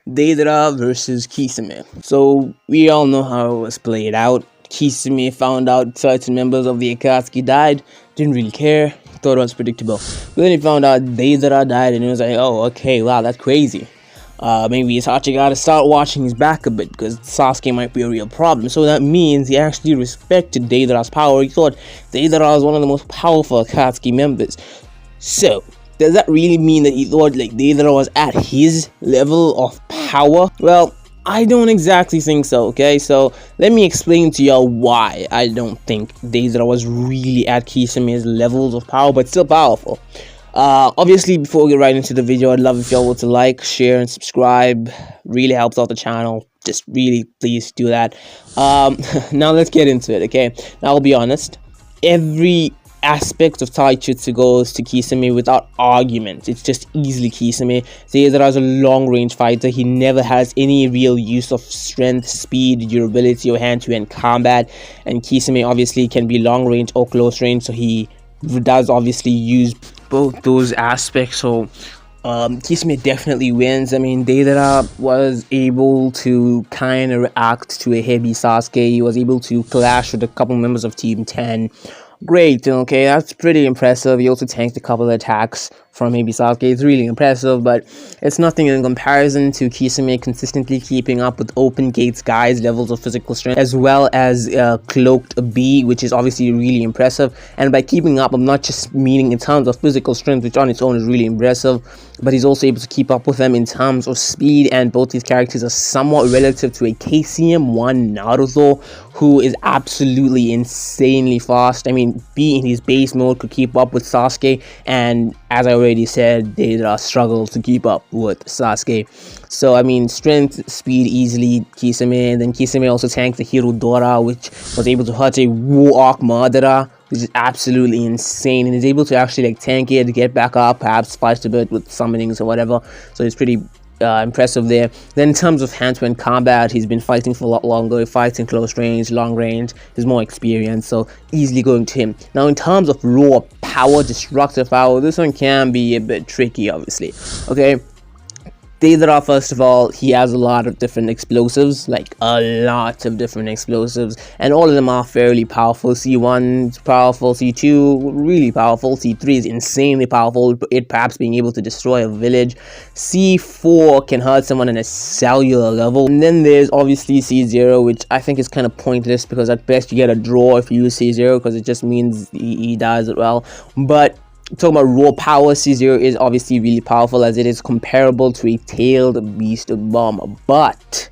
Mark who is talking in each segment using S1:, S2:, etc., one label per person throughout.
S1: Deidara versus Kisame. So we all know how it was played out. Kisame found out certain members of the Akatsuki died, didn't really care, thought it was predictable. But then he found out Deidara died and he was like, oh, okay, wow, that's crazy. Maybe Itachi gotta start watching his back a bit because Sasuke might be a real problem. So that means he actually respected Deidara's power. He thought Deidara was one of the most powerful Akatsuki members. So, does that really mean that he thought like Deidara was at his level of power? Well, I don't exactly think so, okay? So, let me explain to y'all why I don't think Deidara was really at Kisame's levels of power, but still powerful. Obviously, before we get right into the video, I'd love if y'all were to like, share, and subscribe. Really helps out the channel. Just really, please do that. Now let's get into it, okay? Now, I'll be honest. Every aspect of Taijutsu goes to Kisame without argument. It's just easily Kisame. Deidara is a long-range fighter. He never has any real use of strength, speed, durability, or hand-to-hand combat. And Kisame obviously can be long-range or close-range, so he does obviously use both those aspects. So Kisame definitely wins. I mean, Deidara was able to kind of react to a heavy Sasuke. He was able to clash with a couple members of Team 10. Great, okay, that's pretty impressive. He also tanked a couple of attacks from maybe Sasuke. It's really impressive, but it's nothing in comparison to Kisame consistently keeping up with Open Gate's guys' levels of physical strength, as well as Cloaked B, which is obviously really impressive. And by keeping up, I'm not just meaning in terms of physical strength, which on its own is really impressive, but he's also able to keep up with them in terms of speed, and both these characters are somewhat relative to a KCM1 Naruto, who is absolutely insanely fast. I mean, B in his base mode could keep up with Sasuke, and as I already said, Deidara struggled to keep up with Sasuke. So, I mean, strength, speed easily, Kisame. And then Kisame also tanked the Hirodora, which was able to hurt a War Madara, which is absolutely insane. And is able to actually like tank it, get back up, perhaps fight a bit with summonings or whatever. So it's pretty impressive there. Then in terms of hand-to-hand combat, he's been fighting for a lot longer. He fights in close range, long range. He's more experienced, so easily going to him. Now in terms of raw power, destructive power, this one can be a bit tricky, obviously. Okay, Deidara, first of all, he has a lot of different explosives, like a lot of different explosives, and all of them are fairly powerful. C1 is powerful, C2 really powerful, C3 is insanely powerful, it perhaps being able to destroy a village. C4 can hurt someone on a cellular level, and then there's obviously C0, which I think is kind of pointless because at best you get a draw if you use C0 because it just means he dies as well. But talking about raw power, C0 is obviously really powerful as it is comparable to a tailed beast bomb. But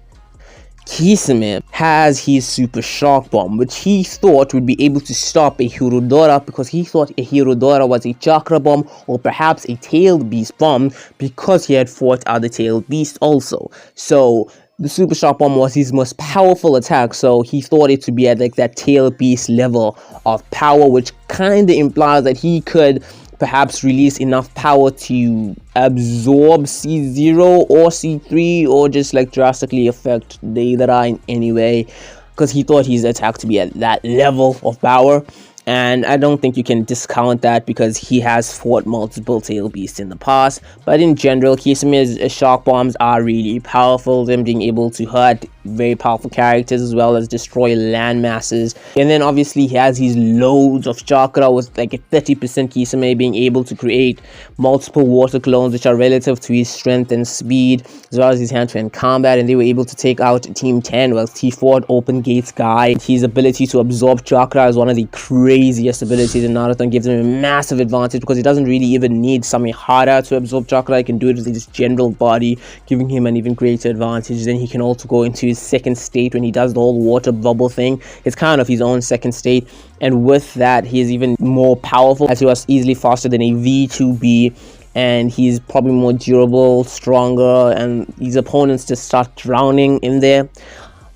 S1: Kisame has his super shock bomb, which he thought would be able to stop a Hirodora because he thought a Hirodora was a chakra bomb or perhaps a tailed beast bomb because he had fought other tailed beasts also. So the super shock bomb was his most powerful attack, so he thought it to be at like that tail beast level of power, which kind of implies that he could perhaps release enough power to absorb C0 or C3 or just like drastically affect Deidara in any way, because he thought his attack to be at that level of power. And I don't think you can discount that because he has fought multiple tail beasts in the past. But in general, Kisame's shock bombs are really powerful, them being able to hurt very powerful characters as well as destroy land masses. And then obviously he has his loads of chakra with like a 30% Kisame being able to create multiple water clones which are relative to his strength and speed as well as his hand-to-hand combat, and they were able to take out Team 10 while he fought Open Gate's guy. His ability to absorb chakra is one of the craziest abilities in Naruto and gives him a massive advantage because he doesn't really even need Samihara to absorb chakra. He can do it with his general body, giving him an even greater advantage. Then he can also go into his second state when he does the whole water bubble thing. It's kind of his own second state, and with that he is even more powerful as he was easily faster than a V2B, and he's probably more durable, stronger, and his opponents just start drowning in there.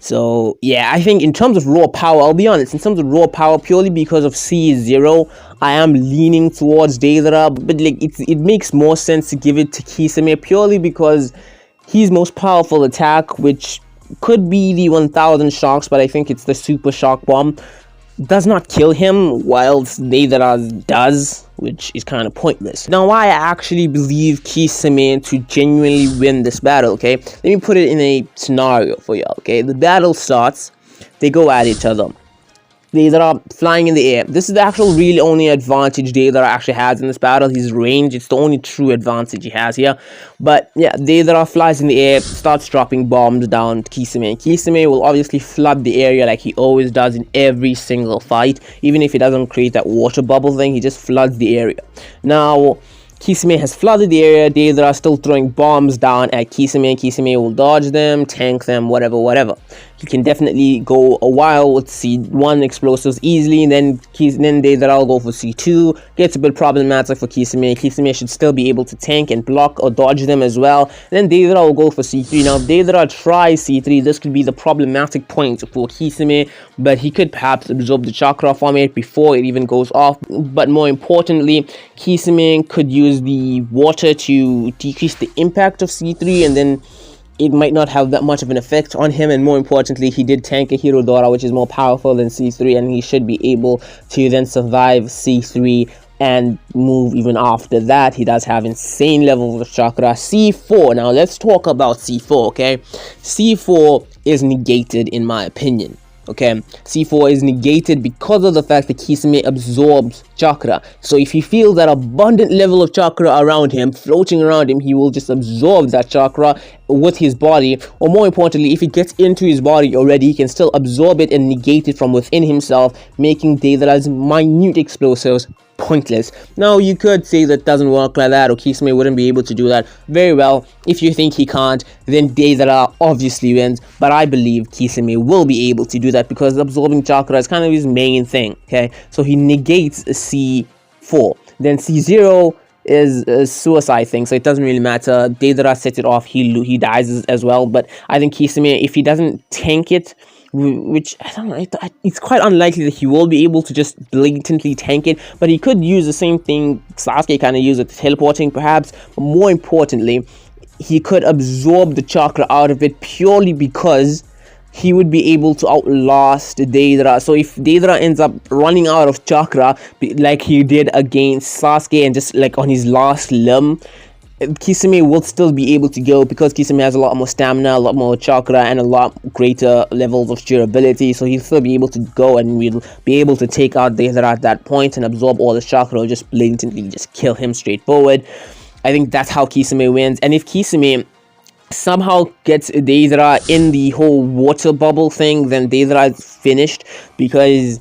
S1: So yeah, I think in terms of raw power, I'll be honest, in terms of raw power, purely because of C0, I am leaning towards Deidara, but like it makes more sense to give it to Kisame purely because his most powerful attack, which could be the 1000 shocks, but I think it's the super shock bomb, does not kill him, whilst Deidara does, which is kind of pointless. Now, why I actually believe Kisame to genuinely win this battle, okay? Let me put it in a scenario for you, okay? The battle starts, they go at each other. Deidara flying in the air. This is the actual really only advantage Deidara actually has in this battle. His range, it's the only true advantage he has here. But yeah, Deidara flies in the air, starts dropping bombs down to Kisame. And Kisame will obviously flood the area like he always does in every single fight. Even if he doesn't create that water bubble thing, he just floods the area. Now, Kisame has flooded the area. Deidara still throwing bombs down at Kisame. Kisame will dodge them, tank them, whatever. He can definitely go a while with C1 explosives easily. Then Deidara will go for C2. Gets a bit problematic for Kisame. Kisame should still be able to tank and block or dodge them as well. Then Deidara will go for C3. Now, if Deidara tries C3, this could be the problematic point for Kisame, but he could perhaps absorb the chakra from it before it even goes off. But more importantly, Kisame could use the water to decrease the impact of C3, and then it might not have that much of an effect on him. And more importantly, he did tank a Hirodora, which is more powerful than C3, and he should be able to then survive C3 and move even after that. He does have insane levels of chakra. C4, now let's talk about C4, okay? C4 is negated in my opinion. Okay, C4 is negated because of the fact that Kisame absorbs chakra. So if he feels that abundant level of chakra around him, floating around him, he will just absorb that chakra with his body. Or more importantly, if it gets into his body already, he can still absorb it and negate it from within himself, making Deidara's minute explosives pointless. Now, you could say that doesn't work like that, or Kisame wouldn't be able to do that. Very well, if you think he can't, then Deidara obviously wins, but I believe Kisame will be able to do that because absorbing chakra is kind of his main thing, okay? So he negates C4. Then C0 is a suicide thing, so it doesn't really matter. Deidara sets it off, he dies as well, but I think Kisame, if he doesn't tank it, which I don't know, it's quite unlikely that he will be able to just blatantly tank it, but he could use the same thing Sasuke kind of used with teleporting perhaps. But more importantly, he could absorb the chakra out of it purely because he would be able to outlast Deidara. So if Deidara ends up running out of chakra like he did against Sasuke and just like on his last limb, Kisame will still be able to go because Kisame has a lot more stamina, a lot more chakra, and a lot greater levels of durability. So he'll still be able to go and we'll be able to take out Deidara at that point and absorb all the chakra, or just blatantly just kill him straightforward. I think that's how Kisame wins. And if Kisame somehow gets Deidara in the whole water bubble thing, then Deidara is finished, because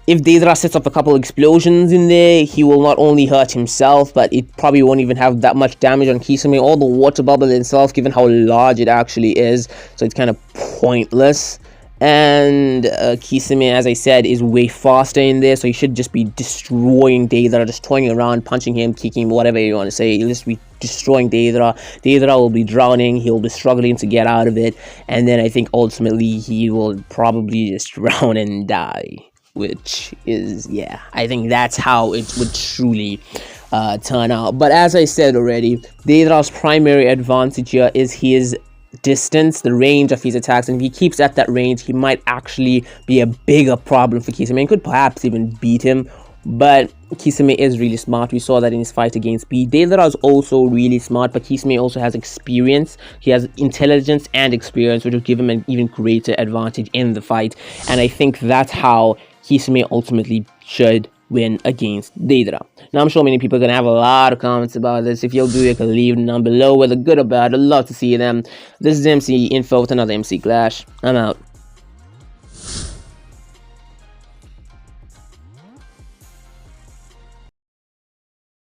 S1: if Deidara sets up a couple explosions in there, he will not only hurt himself, but it probably won't even have that much damage on Kisame or the water bubble itself, given how large it actually is. So it's kind of pointless. And Kisame, as I said, is way faster in there, so he should just be destroying Deidara, just toying around, punching him, kicking him, whatever you want to say. He'll just be destroying Deidara. Deidara will be drowning, he'll be struggling to get out of it, and then I think ultimately he will probably just drown and die. Which is, yeah, I think that's how it would truly turn out. But as I said already, Deidara's primary advantage here is his distance, the range of his attacks, and if he keeps at that range, he might actually be a bigger problem for Kisame and could perhaps even beat him. But Kisame is really smart. We saw that in his fight against B. Deidara is also really smart, but Kisame also has experience. He has intelligence and experience, which will give him an even greater advantage in the fight. And I think that's how Kisame ultimately should win against Deidara. Now, I'm sure many people are going to have a lot of comments about this. If you'll do, you can leave them down below, whether good or bad. I'd love to see them. This is MC Info with another MC Clash. I'm out.